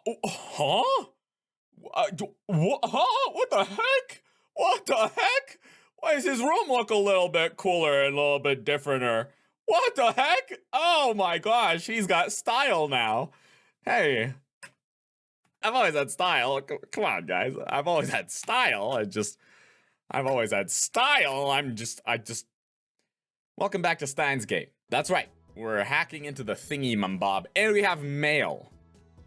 Huh? Huh? What the heck? What the heck? Why does his room look a little bit cooler and a little bit differenter? What the heck? Oh my gosh, he's got style now. Hey, I've always had style. Come on, guys. I've always had style. I've always had style. Welcome back to Steinsgate. That's right. We're hacking into the thingy mambob, and we have mail.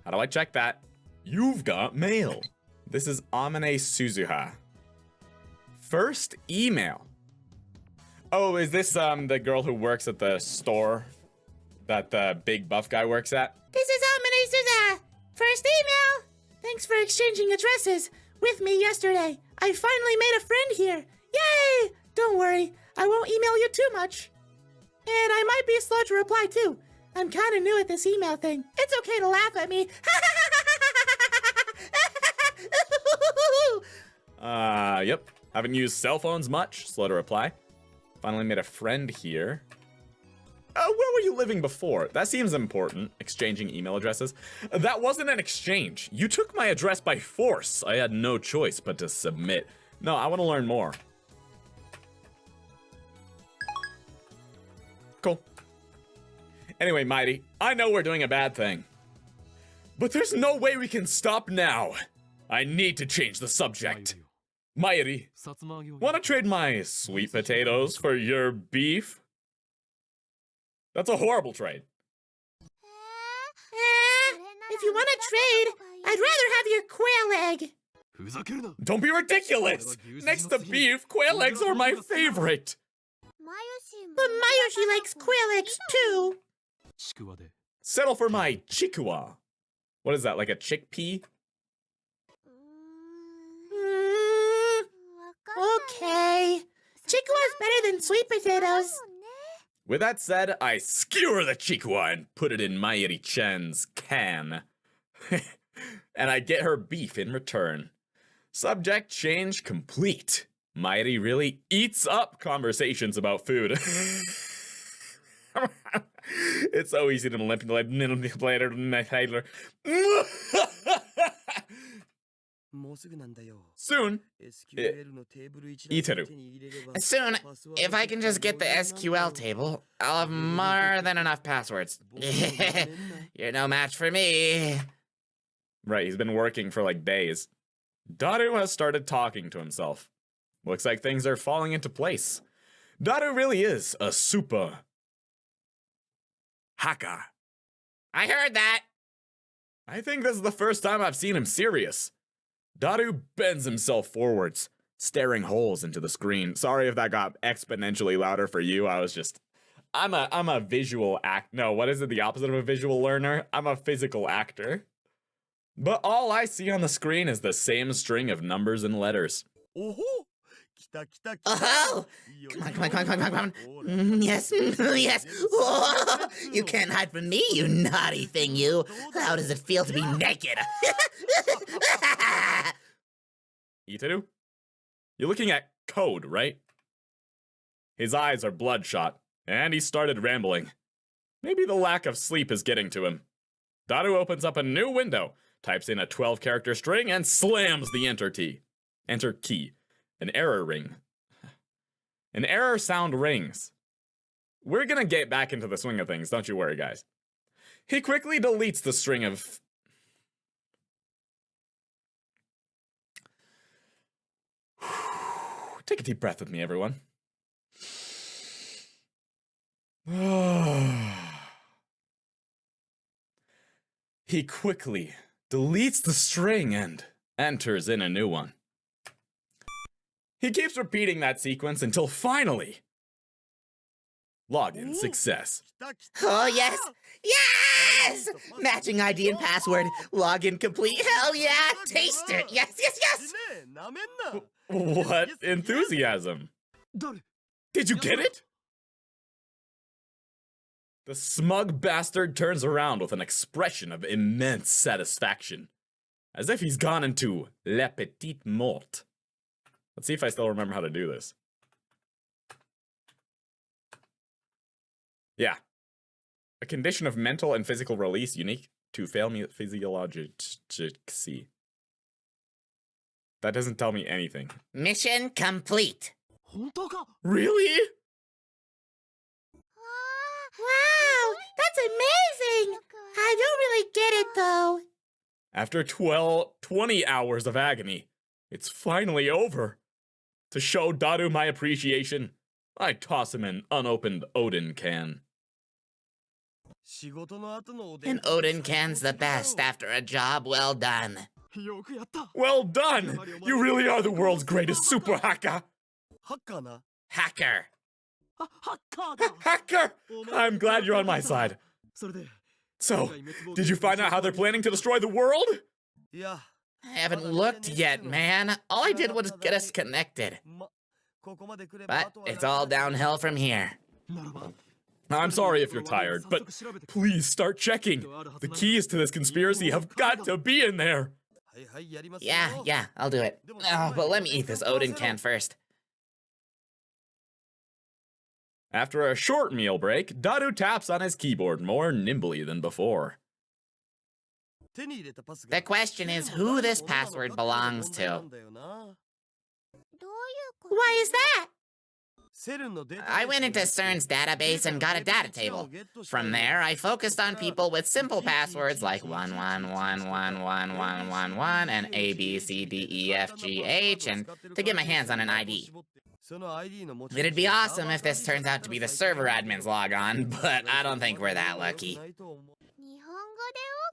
How do I check that? You've got mail. This is Amane Suzuha. First email. Oh, is this the girl who works at the store that the big buff guy works at? This is Amane Suzuha. First email. Thanks for exchanging addresses with me yesterday. I finally made a friend here. Yay! Don't worry, I won't email you too much. And I might be slow to reply too. I'm kind of new at this email thing. It's okay to laugh at me. Yep. Haven't used cell phones much. Slow to reply. Finally made a friend here. Where were you living before? That seems important. Exchanging email addresses. That wasn't an exchange. You took my address by force. I had no choice but to submit. No, I want to learn more. Cool. Anyway, Mighty, I know we're doing a bad thing. But there's no way we can stop now. I need to change the subject. Mayuri, wanna trade my sweet potatoes for your beef? That's a horrible trade. If you want to trade, I'd rather have your quail egg. Don't be ridiculous! Next to beef, quail eggs are my favorite! But Mayuri likes quail eggs too. Settle for my chikua. What is that, like a chickpea? Okay. Chikua's better than sweet potatoes. With that said, I skewer the chikua and put it in Mayuri-chan's can. And I get her beef in return. Subject change complete. Mayuri really eats up conversations about food. It's so easy to manipulate her. Soon, Iteru. Soon, if I can just get the SQL table, I'll have more than enough passwords. You're no match for me. Right, he's been working for like days. Daru has started talking to himself. Looks like things are falling into place. Daru really is a super hacker. I heard that. I think this is the first time I've seen him serious. Daru bends himself forwards, staring holes into the screen. Sorry if that got exponentially louder for you. I'm a visual act. No, what is it? The opposite of a visual learner? I'm a physical actor. But all I see on the screen is the same string of numbers and letters. Oh! Come on. Yes, yes. Oh, you can't hide from me, you naughty thing, you. How does it feel to be naked? Iteru? You're looking at code, right? His eyes are bloodshot, and he started rambling. Maybe the lack of sleep is getting to him. Daru opens up a new window, types in a 12-character string, and slams the enter key. Enter key. An error ring. An error sound rings. We're gonna get back into the swing of things, don't you worry, guys. He quickly deletes the string of... Take a deep breath with me, everyone. He quickly deletes the string and enters in a new one. He keeps repeating that sequence until finally... Login success. Oh, yes! Yes! Matching ID and password. Login complete. Hell yeah! Taste it! Yes! What enthusiasm! Did you get it? The smug bastard turns around with an expression of immense satisfaction, as if he's gone into La Petite Mort. Let's see if I still remember how to do this. Yeah. A condition of mental and physical release unique to fail me physiology. That doesn't tell me anything. Mission complete. Really? Wow, that's amazing! I don't really get it, though. After 20 hours of agony, it's finally over. To show Daru my appreciation, I toss him an unopened Odin can. An Odin can's the best after a job well done. Well done! You really are the world's greatest super hacker! Hacker. Hacker! I'm glad you're on my side. So, did you find out how they're planning to destroy the world? I haven't looked yet, man. All I did was get us connected. But it's all downhill from here. I'm sorry if you're tired, but please start checking. The keys to this conspiracy have got to be in there. Yeah, I'll do it. Oh, but let me eat this Odin can first. After a short meal break, Daru taps on his keyboard more nimbly than before. The question is who this password belongs to. Why is that? I went into CERN's database and got a data table. From there, I focused on people with simple passwords like 11111111 and ABCDEFGH and to get my hands on an ID. It'd be awesome if this turns out to be the server admin's logon, but I don't think we're that lucky.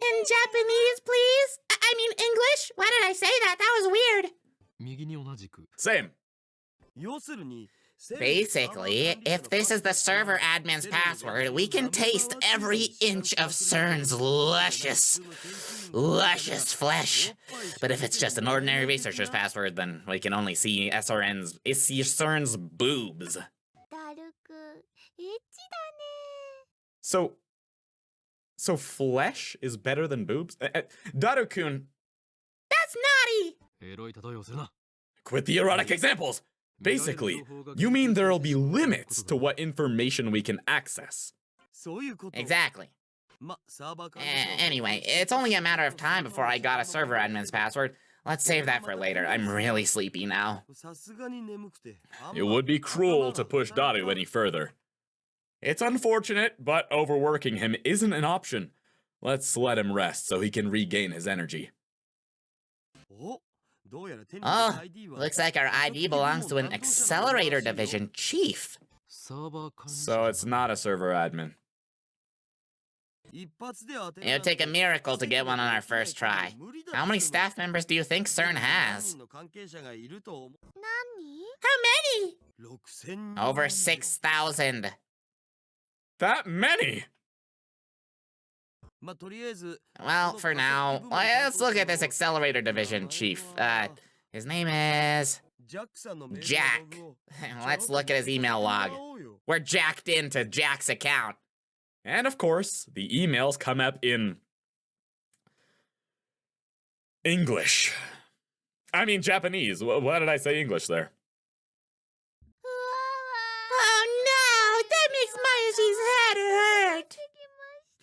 In Japanese, please? I mean English? Why did I say that? That was weird. Same. Basically, if this is the server admin's password, we can taste every inch of CERN's luscious flesh. But if it's just an ordinary researcher's password, then we can only see CERN's boobs. So flesh is better than boobs? Daru-kun. That's naughty! Quit the erotic examples! Basically, you mean there'll be limits to what information we can access. Exactly. Anyway, it's only a matter of time before I got a server admin's password. Let's save that for later. I'm really sleepy now. It would be cruel to push Daru any further. It's unfortunate, but overworking him isn't an option. Let's let him rest so he can regain his energy. Oh, looks like our ID belongs to an accelerator division chief. So it's not a server admin. It would take a miracle to get one on our first try. How many staff members do you think CERN has? How many? Over 6,000. That many? Well, for now, let's look at this accelerator division chief. His name is Jack. Let's look at his email log. We're jacked into Jack's account. And of course, the emails come up in English. I mean Japanese. Why did I say English there? Oh no! That makes Mayushi's head hurt!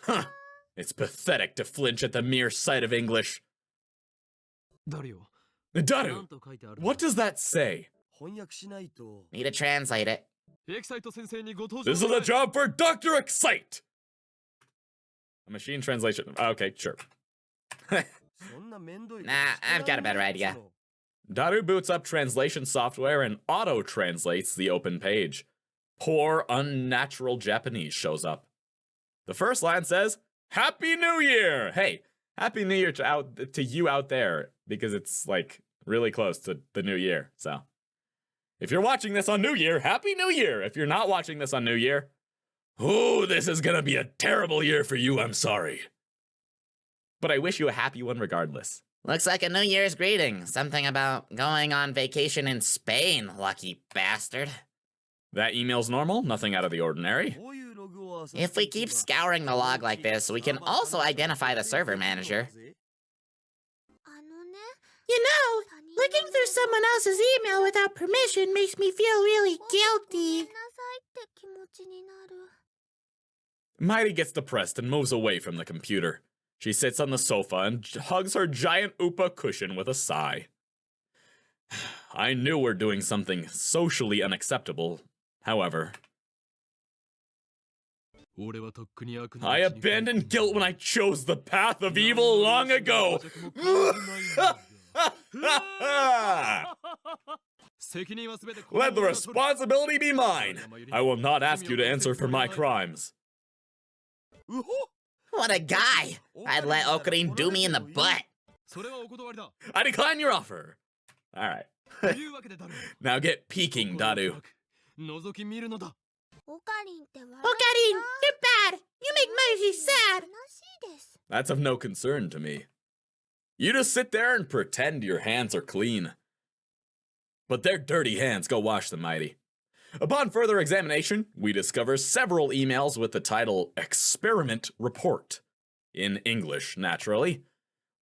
Huh. It's pathetic to flinch at the mere sight of English. Daru, what does that say? Need to translate it. This is a job for Dr. Excite! A machine translation. Okay, sure. Nah, I've got a better idea. Daru boots up translation software and auto-translates the open page. Poor, unnatural Japanese shows up. The first line says, Happy New Year! Hey, Happy New Year to you out there, because it's, like, really close to the New Year, so. If you're watching this on New Year, Happy New Year! If you're not watching this on New Year, oh, this is gonna be a terrible year for you, I'm sorry. But I wish you a happy one regardless. Looks like a New Year's greeting. Something about going on vacation in Spain, lucky bastard. That email's normal, nothing out of the ordinary. If we keep scouring the log like this, we can also identify the server manager. You know, looking through someone else's email without permission makes me feel really guilty. Mayuri gets depressed and moves away from the computer. She sits on the sofa and hugs her giant Upa cushion with a sigh. I knew we're doing something socially unacceptable. However, I abandoned guilt when I chose the path of evil long ago. Let the responsibility be mine. I will not ask you to answer for my crimes. What a guy! I'd let Okarin do me in the butt. I decline your offer. All right. Now get peeking, Daru. Okarin, you're bad. You make Mayuri sad. That's of no concern to me. You just sit there and pretend your hands are clean. But they're dirty hands. Go wash them, Mighty. Upon further examination, we discover several emails with the title Experiment Report. In English, naturally.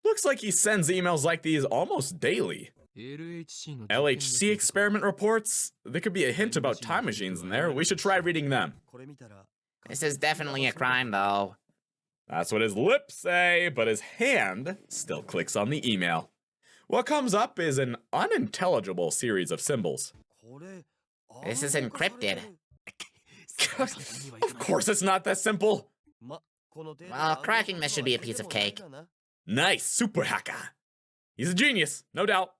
Looks like he sends emails like these almost daily. LHC experiment reports? There could be a hint about time machines in there. We should try reading them. This is definitely a crime, though. That's what his lips say, but his hand still clicks on the email. What comes up is an unintelligible series of symbols. This is encrypted. Of course it's not that simple. Well, cracking this should be a piece of cake. Nice, super hacker. He's a genius, no doubt.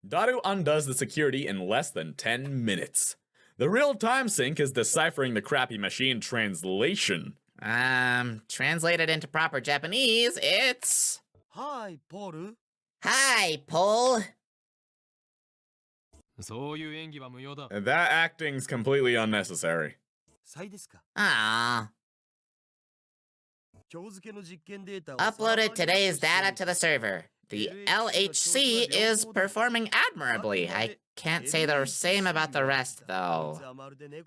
Daru undoes the security in less than 10 minutes. The real-time sync is deciphering the crappy machine translation. Translated into proper Japanese, it's... Hi, Paul. Hi, Paul. That acting's completely unnecessary. Ah. Uploaded today's data to the server. The LHC is performing admirably. I can't say the same about the rest, though.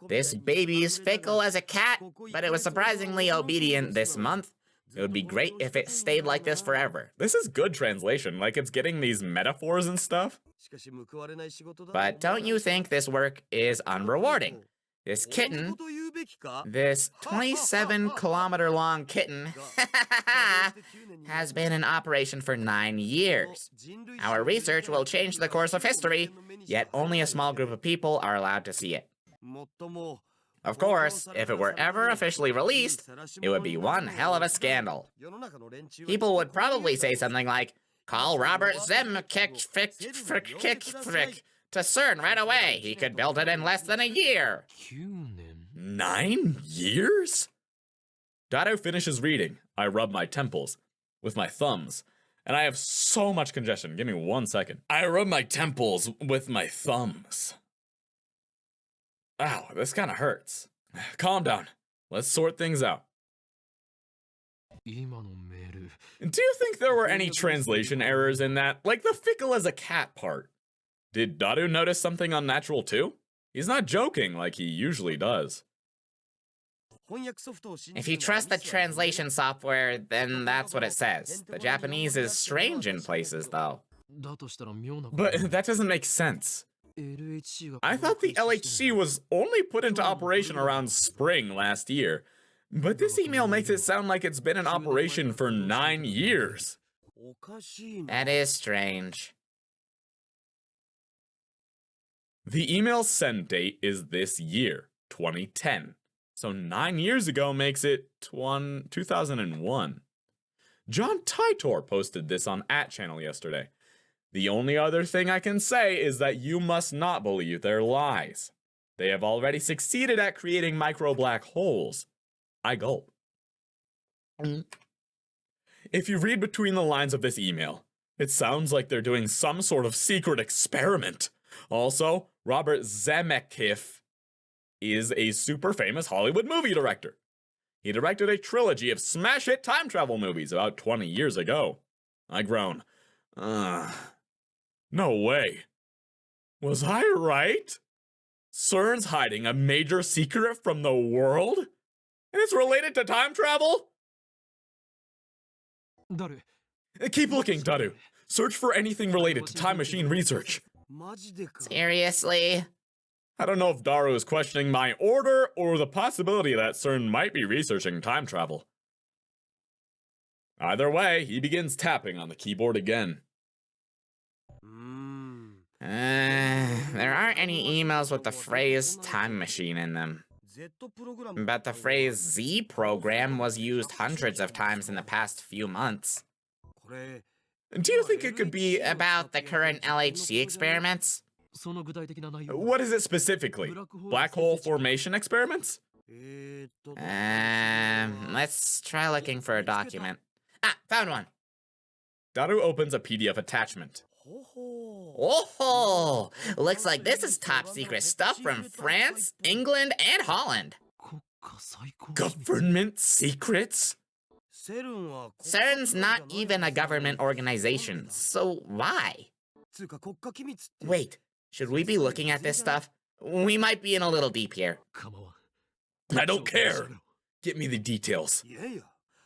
This baby's fickle as a cat, but it was surprisingly obedient this month. It would be great if it stayed like this forever. This is good translation, like it's getting these metaphors and stuff. But don't you think this work is unrewarding? This kitten, this 27-kilometer-long kitten, has been in operation for 9 years. Our research will change the course of history, yet only a small group of people are allowed to see it. Of course, if it were ever officially released, it would be one hell of a scandal. People would probably say something like, "Call Robert Zemkick to CERN right away. He could build it in less than a year." 9 years? Daru finishes reading. I rub my temples with my thumbs. And I have so much congestion. Give me 1 second. I rub my temples with my thumbs. Ow, this kind of hurts. Calm down. Let's sort things out. Do you think there were any translation errors in that? Like the fickle as a cat part? Did Daru notice something unnatural too? He's not joking like he usually does. If you trust the translation software, then that's what it says. The Japanese is strange in places, though. But that doesn't make sense. I thought the LHC was only put into operation around spring last year. But this email makes it sound like it's been in operation for 9 years. That is strange. The email send date is this year, 2010. So 9 years ago makes it 2001. John Titor posted this on @channel yesterday. The only other thing I can say is that you must not believe their lies. They have already succeeded at creating micro black holes. I gulp. If you read between the lines of this email, it sounds like they're doing some sort of secret experiment. Also, Robert Zemeckis is a super famous Hollywood movie director. He directed a trilogy of smash hit time travel movies about 20 years ago. I groan. No way. Was I right? CERN's hiding a major secret from the world? And it's related to time travel? Keep looking, Daru. Search for anything related to time machine research. Seriously? I don't know if Daru is questioning my order or the possibility that CERN might be researching time travel. Either way, he begins tapping on the keyboard again. There aren't any emails with the phrase time machine in them. But the phrase Z program was used hundreds of times in the past few months. Do you think it could be About the current LHC experiments? what is it specifically? Black hole formation experiments? Let's try looking for a document. Ah, found one. Daru opens a PDF attachment. Oh, looks like this is top secret stuff from France, England, and Holland. Government secrets? CERN's not even a government organization, so why? Wait, should we be looking at this stuff? We might be in a little deep here. I don't care. Get me the details.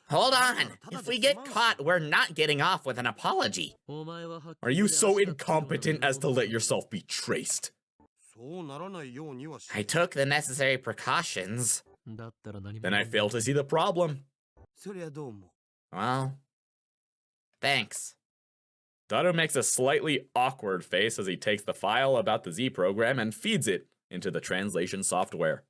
Hold on. If we get caught, we're not getting off with an apology. Are you so incompetent as to let yourself be traced? I took the necessary precautions. Then I fail to see the problem. Well, thanks. Daru makes a slightly awkward face as he takes the file about the Z program and feeds it into the translation software.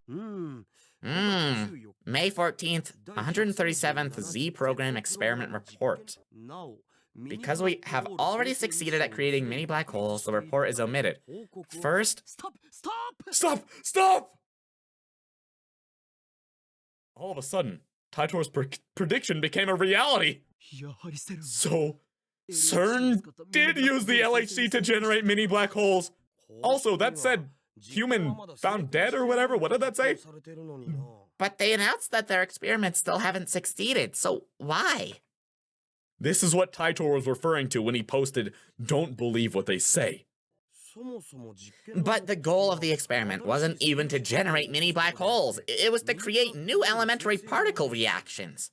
May 14th, 137th Z program experiment report. Because we have already succeeded at creating mini black holes, the report is omitted. First... Stop! All of a sudden, Taitor's prediction became a reality. So, CERN did use the LHC to generate mini black holes. Also, that said, human found dead or whatever. What did that say? But they announced that their experiments still haven't succeeded, so why? This is what Taitor was referring to when he posted, "Don't believe what they say." But the goal of the experiment wasn't even to generate mini black holes. It was to create new elementary particle reactions.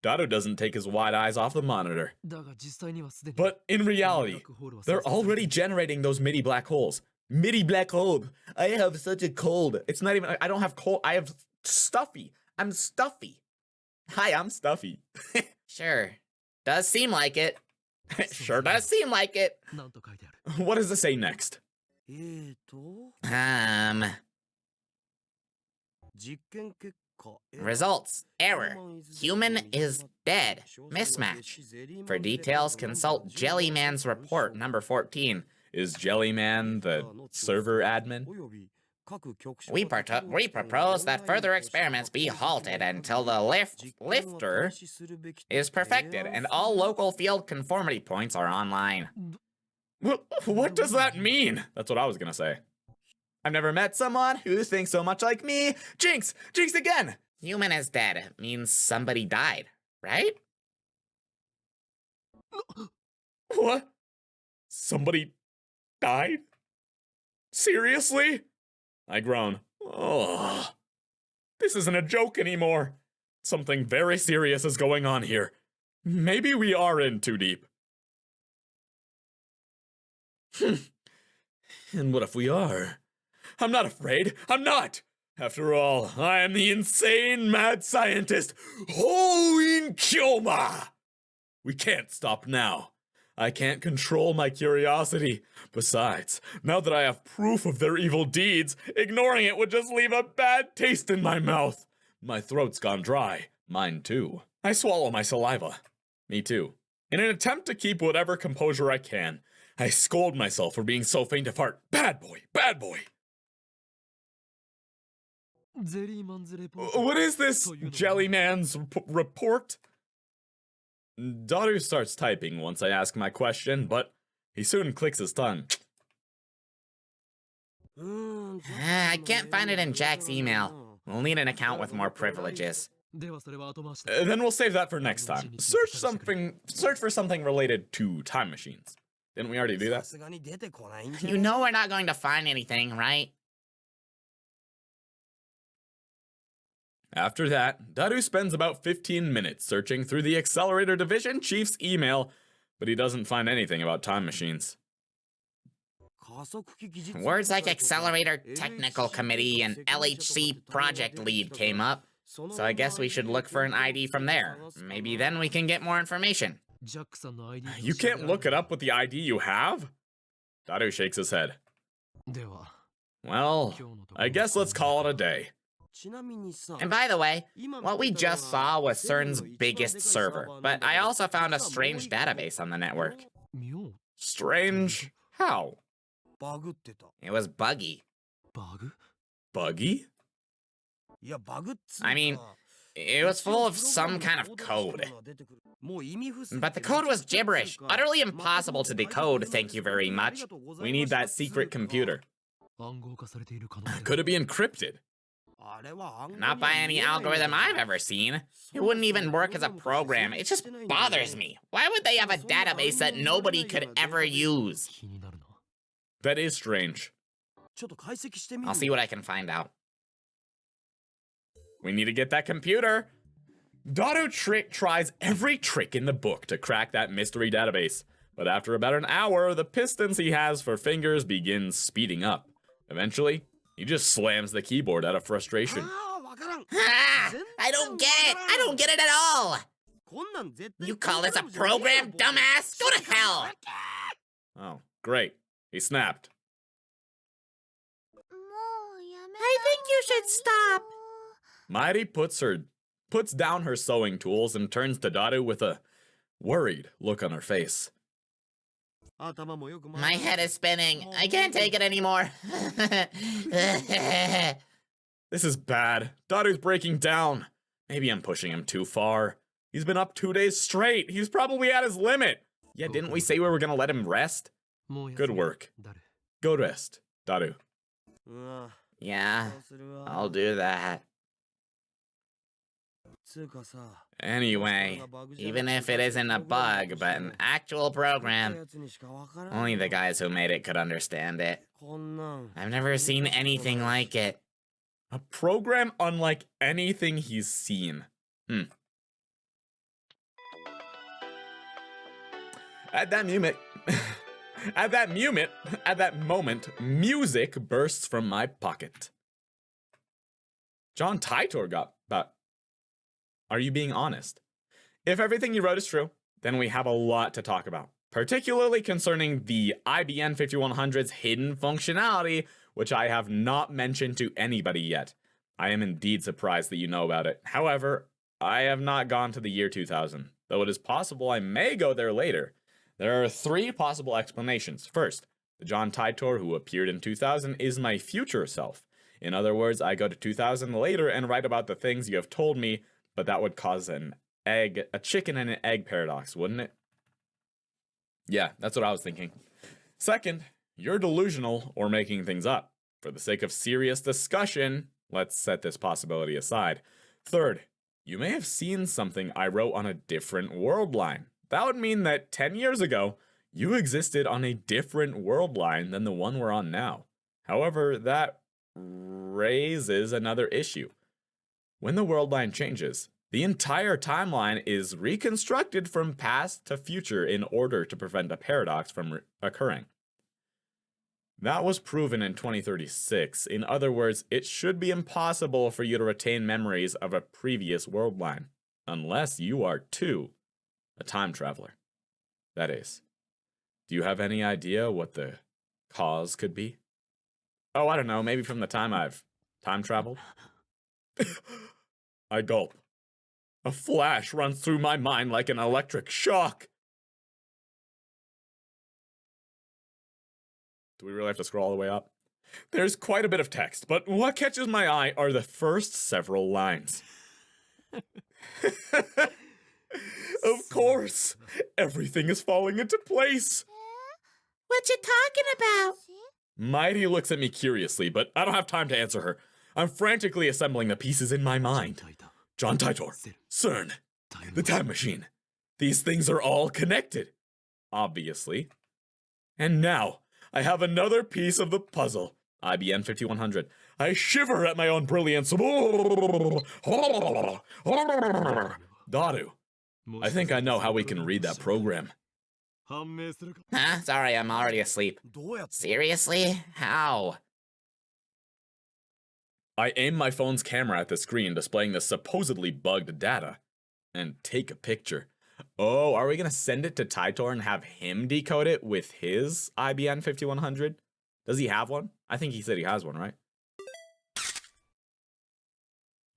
Daru doesn't take his wide eyes off the monitor. But in reality, they're already generating those mini black holes. Mini black hole. I have such a cold. It's not even, I don't have cold. I have stuffy. I'm stuffy. Hi, I'm stuffy. Sure. Does seem like it. Sure does seem like it. What does it say next? Results. Error. Human is dead. Mismatch. For details, consult Jellyman's report, number 14. Is Jellyman the server admin? We propose that further experiments be halted until the lifter is perfected and all local field conformity points are online. What does that mean? That's what I was gonna say. I've never met someone who thinks so much like me. Jinx! Jinx again! Human is dead means somebody died, right? What? Somebody died? Seriously? I groan. Oh, this isn't a joke anymore. Something very serious is going on here. Maybe we are in too deep. And what if we are? I'm not afraid. I'm not! After all, I am the insane mad scientist, Hoin Kyoma! We can't stop now. I can't control my curiosity. Besides, now that I have proof of their evil deeds, ignoring it would just leave a bad taste in my mouth. My throat's gone dry. Mine too. I swallow my saliva. Me too. In an attempt to keep whatever composure I can, I scold myself for being so faint of heart. Bad boy, bad boy. What is this Jellyman's report? Daru starts typing once I ask my question, but he soon clicks his tongue. I can't find it in Jack's email. We'll need an account with more privileges. Then we'll save that for next time. Search for something related to time machines. Didn't we already do that? You know we're not going to find anything, right? After that, Daru spends about 15 minutes searching through the Accelerator Division Chief's email, but he doesn't find anything about time machines. Words like Accelerator Technical Committee and LHC Project Lead came up, so I guess we should look for an ID from there. Maybe then we can get more information. You can't look it up with the ID you have? Daru shakes his head. Well, I guess let's call it a day. And by the way, what we just saw was CERN's biggest server, but I also found a strange database on the network. Strange? How? It was buggy. Buggy? I mean, it was full of some kind of code. But the code was gibberish, utterly impossible to decode, thank you very much. We need that secret computer. Could it be encrypted? Not by any algorithm I've ever seen. It wouldn't even work as a program. It just bothers me. Why would they have a database that nobody could ever use? That is strange. I'll see what I can find out. We need to get that computer. Daru tries every trick in the book to crack that mystery database. But after about an hour, the pistons he has for fingers begin speeding up. Eventually, he just slams the keyboard out of frustration. Ah, I don't get it. I don't get it at all. You call this a program, dumbass? Go to hell. Oh, great. He snapped. I think you should stop. Mayuri puts down her sewing tools and turns to Daru with a worried look on her face. My head is spinning. I can't take it anymore. This is bad. Daru's breaking down. Maybe I'm pushing him too far. He's been up 2 days straight. He's probably at his limit. Yeah, didn't we say we were gonna let him rest? Good work. Go rest, Daru. Yeah, I'll do that. Anyway, even if it isn't a bug, but an actual program, only the guys who made it could understand it. I've never seen anything like it. A program unlike anything he's seen. At that moment, music bursts from my pocket. John Titor got that. Are you being honest? If everything you wrote is true, then we have a lot to talk about, particularly concerning the IBN 5100's hidden functionality, which I have not mentioned to anybody yet. I am indeed surprised that you know about it. However, I have not gone to the year 2000, though it is possible I may go there later. There are 3 possible explanations. First, the John Titor who appeared in 2000 is my future self. In other words, I go to 2000 later and write about the things you have told me, but that would cause a chicken and an egg paradox, wouldn't it? Yeah, that's what I was thinking. Second, you're delusional or making things up. For the sake of serious discussion, let's set this possibility aside. Third, you may have seen something I wrote on a different world line. That would mean that 10 years ago, you existed on a different world line than the one we're on now. However, that raises another issue. When the world line changes, the entire timeline is reconstructed from past to future in order to prevent a paradox from occurring. That was proven in 2036. In other words, it should be impossible for you to retain memories of a previous world line, unless you are too a time traveler. That is. Do you have any idea what the cause could be? Oh, I don't know, maybe from the time I've time traveled? I gulp. A flash runs through my mind like an electric shock. Do we really have to scroll all the way up? There's quite a bit of text, but what catches my eye are the first several lines. Of course, everything is falling into place. What you talking about? Mighty looks at me curiously, but I don't have time to answer her. I'm frantically assembling the pieces in my mind. John Titor, CERN, the time machine. These things are all connected, obviously. And now, I have another piece of the puzzle. IBN 5100. I shiver at my own brilliance. Daru, I think I know how we can read that program. Huh? Sorry, I'm already asleep. Seriously? How? I aim my phone's camera at the screen displaying the supposedly bugged data and take a picture. Oh, are we gonna send it to Taitor and have him decode it with his IBN 5100? Does he have one? I think he said he has one, right?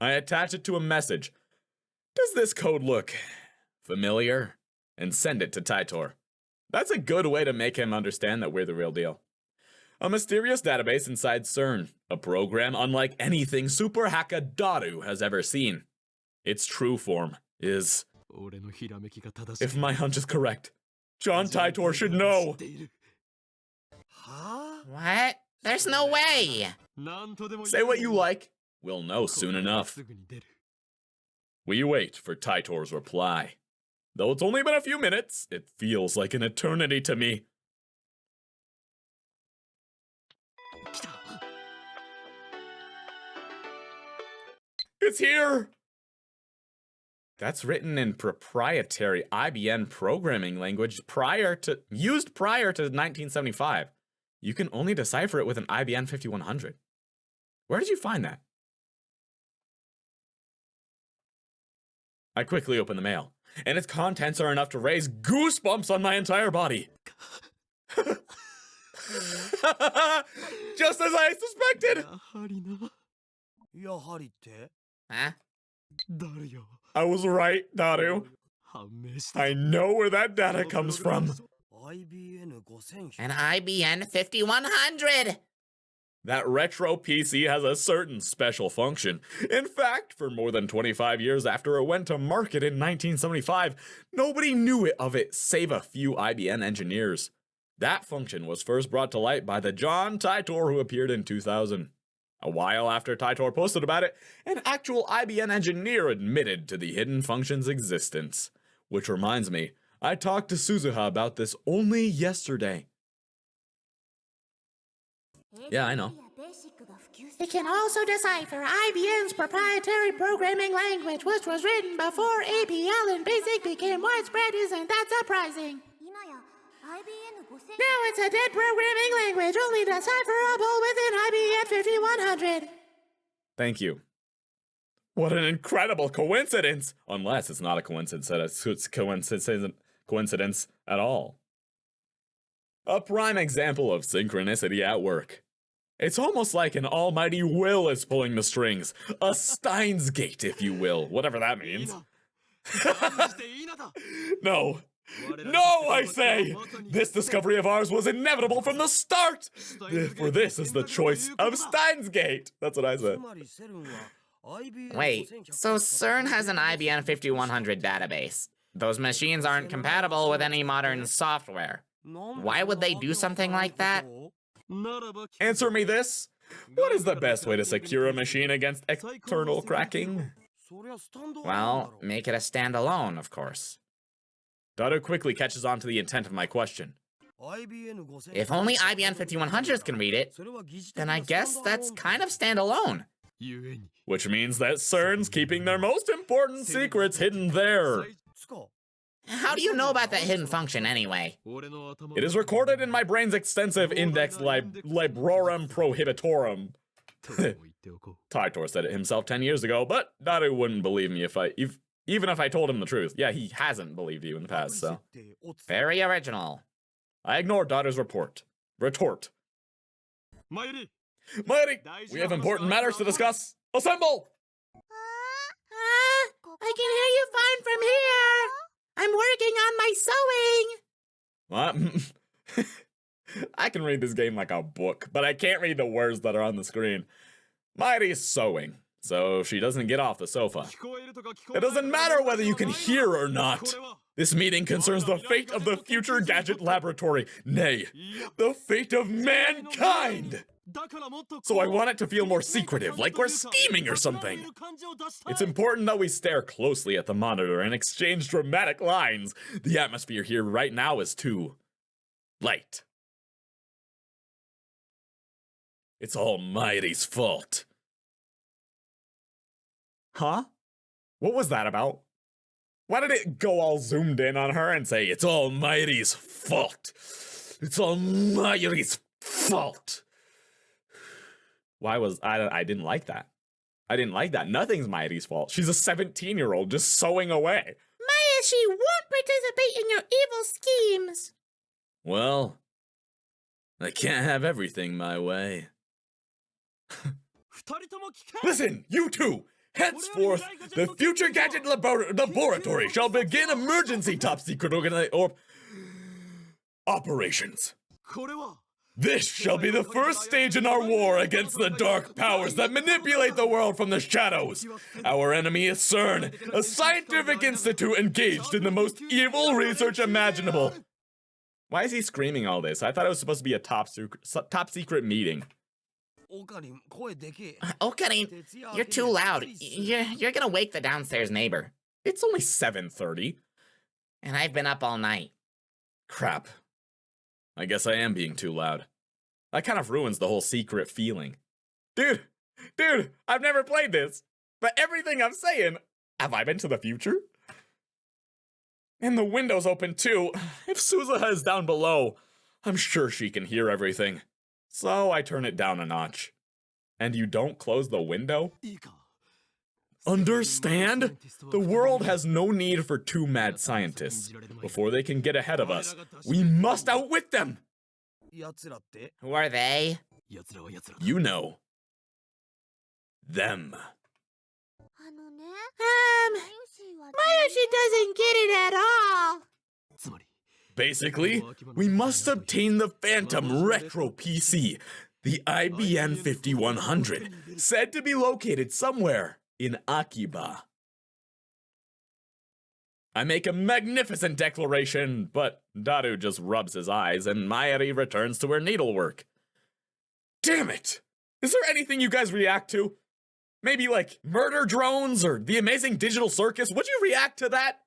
I attach it to a message. Does this code look familiar? And send it to Taitor. That's a good way to make him understand that we're the real deal. A mysterious database inside CERN, a program unlike anything super hacker Daru has ever seen. Its true form is, if my hunch is correct, John Taitor should know. What? There's no way! Say what you like, we'll know soon enough. We wait for Taitor's reply. Though it's only been a few minutes, it feels like an eternity to me. It's here! That's written in proprietary IBM programming language used prior to 1975. You can only decipher it with an IBM 5100. Where did you find that? I quickly open the mail, and its contents are enough to raise goosebumps on my entire body. Just as I suspected! Huh? I was right, Daru. I know where that data comes from. An IBN 5100! That retro PC has a certain special function. In fact, for more than 25 years after it went to market in 1975, nobody knew of it save a few IBM engineers. That function was first brought to light by the John Taitor who appeared in 2000. A while after Taitor posted about it, an actual IBM engineer admitted to the hidden function's existence. Which reminds me, I talked to Suzuha about this only yesterday. Yeah, I know. It can also decipher IBM's proprietary programming language, which was written before APL and BASIC became widespread. Isn't that surprising? Now it's a dead programming language, only decipherable within IBM 5100. Thank you. What an incredible coincidence! Unless it's not a coincidence, it's coincidence at all. A prime example of synchronicity at work. It's almost like an almighty will is pulling the strings. A steinsgate, if you will, whatever that means. No. No, I say! This discovery of ours was inevitable from the start! For this is the choice of steinsgate. That's what I said. Wait, so CERN has an IBM 5100 database. Those machines aren't compatible with any modern software. Why would they do something like that? Answer me this. What is the best way to secure a machine against external cracking? Well, make it a standalone, of course. Daru quickly catches on to the intent of my question. If only IBM 5100s can read it, then I guess that's kind of standalone. Which means that CERN's keeping their most important secrets hidden there. How do you know about that hidden function anyway? It is recorded in my brain's extensive index librorum prohibitorum. Taitor said it himself 10 years ago, but Daru wouldn't believe me even if I told him the truth. Yeah, he hasn't believed you in the past, so. Very original. I ignored Daru's retort. Mayuri, we have important matters to discuss. Assemble! I can hear you fine from here. I'm working on my sewing. What? I can read this game like a book, but I can't read the words that are on the screen. Mayuri's sewing, so she doesn't get off the sofa. It doesn't matter whether you can hear or not. This meeting concerns the fate of the future gadget laboratory. Nay, the fate of mankind! So I want it to feel more secretive, like we're scheming or something. It's important that we stare closely at the monitor and exchange dramatic lines. The atmosphere here right now is too light. It's all Mayuri's fault. Huh? What was that about? Why did it go all zoomed in on her and say, it's all Mayuri's fault? It's all Mayuri's fault. I didn't like that. I didn't like that. Nothing's Mayuri's fault. She's a 17-year-old just sewing away. Maya, she won't participate in your evil schemes. Well, I can't have everything my way. Listen, you two! Henceforth, the Future Gadget Laboratory shall begin emergency top-secret operations. This shall be the first stage in our war against the dark powers that manipulate the world from the shadows. Our enemy is CERN, a scientific institute engaged in the most evil research imaginable. Why is he screaming all this? I thought it was supposed to be a top secret meeting. Okabe, you're too loud. You're gonna wake the downstairs neighbor. It's only 7:30. And I've been up all night. Crap. I guess I am being too loud. That kind of ruins the whole secret feeling. Dude, I've never played this. But everything I'm saying, have I been to the future? And the window's open too. If Suzuha is down below, I'm sure she can hear everything. So I turn it down a notch. And you don't close the window? Understand? The world has no need for two mad scientists. Before they can get ahead of us, we must outwit them! Who are they? You know. Them. Mayushi doesn't get it at all. Basically, we must obtain the Phantom Retro PC, the IBM 5100, said to be located somewhere in Akiba. I make a magnificent declaration, but Daru just rubs his eyes and Mayuri returns to her needlework. Damn it! Is there anything you guys react to? Maybe like murder drones or the amazing digital circus? Would you react to that?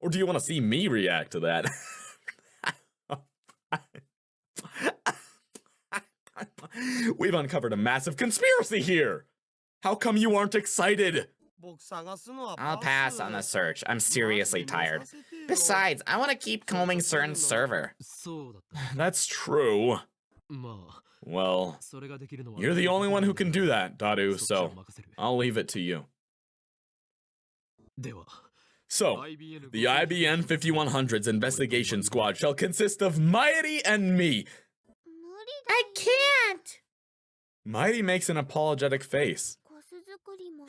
Or do you want to see me react to that? We've uncovered a massive conspiracy here! How come you aren't excited? I'll pass on the search. I'm seriously tired. Besides, I want to keep combing CERN's server. That's true. Well, you're the only one who can do that, Daru, so I'll leave it to you. So, the IBN 5100's investigation squad shall consist of Mayuri and me. I can't. Mayuri makes an apologetic face.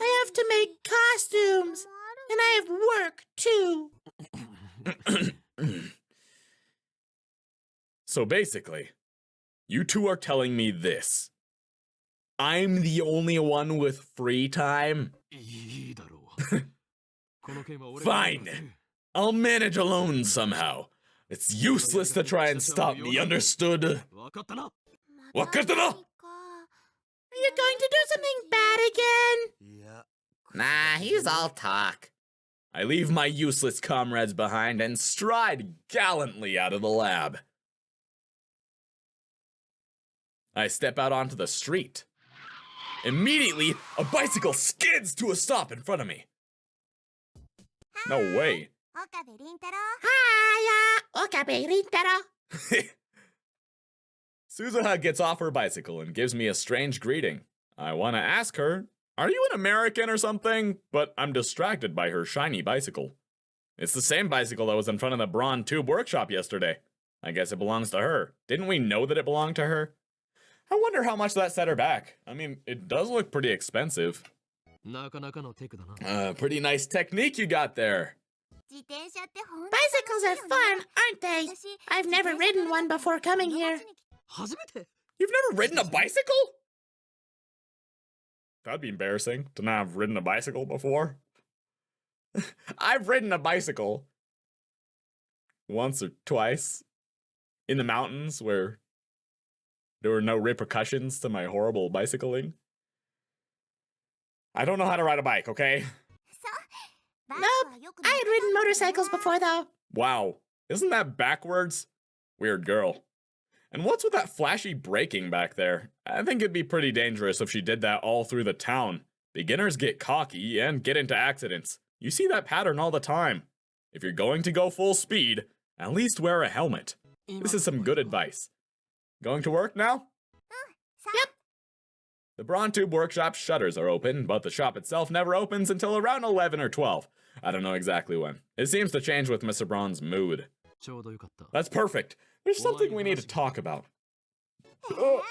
I have to make costumes, and I have work too. So basically, you two are telling me this. I'm the only one with free time? Fine. I'll manage alone somehow. It's useless to try and stop me, understood? Wakatana? Are you going to do something bad again? Nah, he's all talk. I leave my useless comrades behind and stride gallantly out of the lab. I step out onto the street. Immediately, a bicycle skids to a stop in front of me. No way. Hiya, Okabe Rintaro. Suzuha gets off her bicycle and gives me a strange greeting. I want to ask her, are you an American or something? But I'm distracted by her shiny bicycle. It's the same bicycle that was in front of the Braun Tube workshop yesterday. I guess it belongs to her. Didn't we know that it belonged to her? I wonder how much that set her back. I mean, it does look pretty expensive. Pretty nice technique you got there. Bicycles are fun, aren't they? I've never ridden one before coming here. You've never ridden a bicycle? That'd be embarrassing to not have ridden a bicycle before. I've ridden a bicycle once or twice in the mountains where there were no repercussions to my horrible bicycling. I don't know how to ride a bike, okay? Nope, I had ridden motorcycles before though. Wow, isn't that backwards? Weird girl. And what's with that flashy braking back there? I think it'd be pretty dangerous if she did that all through the town. Beginners get cocky and get into accidents. You see that pattern all the time. If you're going to go full speed, at least wear a helmet. This is some good advice. Going to work now? Yep. The Brontube Workshop shutters are open, but the shop itself never opens until around 11 or 12. I don't know exactly when. It seems to change with Mr. Braun's mood. That's perfect. There's something we need to talk about. Oh,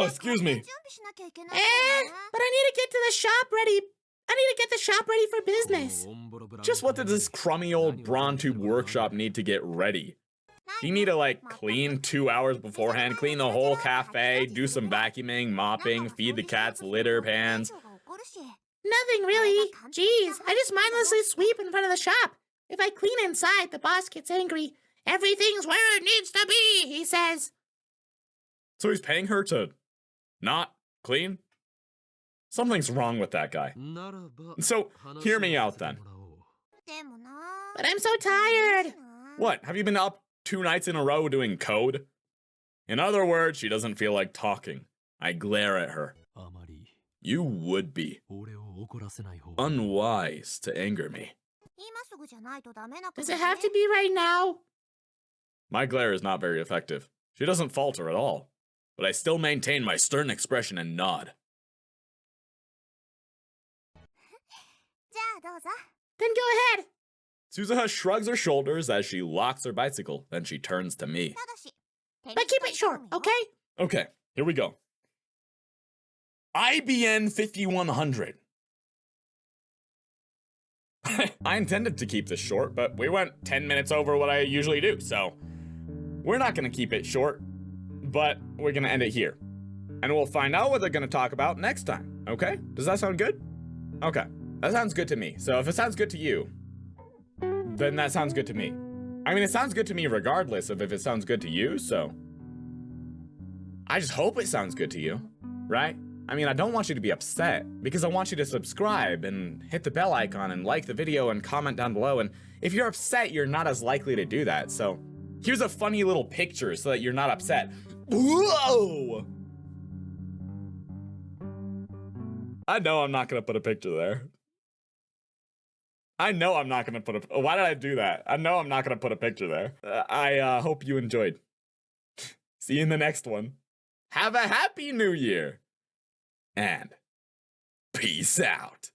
excuse me. But I need to get to the shop ready. I need to get the shop ready for business. Just what did this crummy old Brontube Workshop need to get ready? Do you need to, like, clean 2 hours beforehand, clean the whole cafe, do some vacuuming, mopping, feed the cats litter pans? Nothing really. Jeez, I just mindlessly sweep in front of the shop. If I clean inside, the boss gets angry. Everything's where it needs to be, he says. So he's paying her to not clean? Something's wrong with that guy. So, hear me out then. But I'm so tired. What, have you been up 2 nights in a row doing code? In other words, she doesn't feel like talking. I glare at her. You would be unwise to anger me. Does it have to be right now? My glare is not very effective. She doesn't falter at all, but I still maintain my stern expression and nod. Then go ahead. Suzuha shrugs her shoulders as she locks her bicycle, then she turns to me. But keep it short, okay? Okay, here we go. IBN 5100. I intended to keep this short, but we went 10 minutes over what I usually do, so we're not going to keep it short, but we're going to end it here. And we'll find out what they're going to talk about next time, okay? Does that sound good? Okay, that sounds good to me. So if it sounds good to you, then that sounds good to me. I mean, it sounds good to me regardless of if it sounds good to you, so I just hope it sounds good to you, right? I mean, I don't want you to be upset, because I want you to subscribe and hit the bell icon and like the video and comment down below, and if you're upset, you're not as likely to do that, so here's a funny little picture so that you're not upset. Whoa! I know I'm not gonna put a picture there. I know I'm not gonna put a... Why did I do that? I know I'm not gonna put a picture there. I hope you enjoyed. See you in the next one. Have a happy new year! And peace out.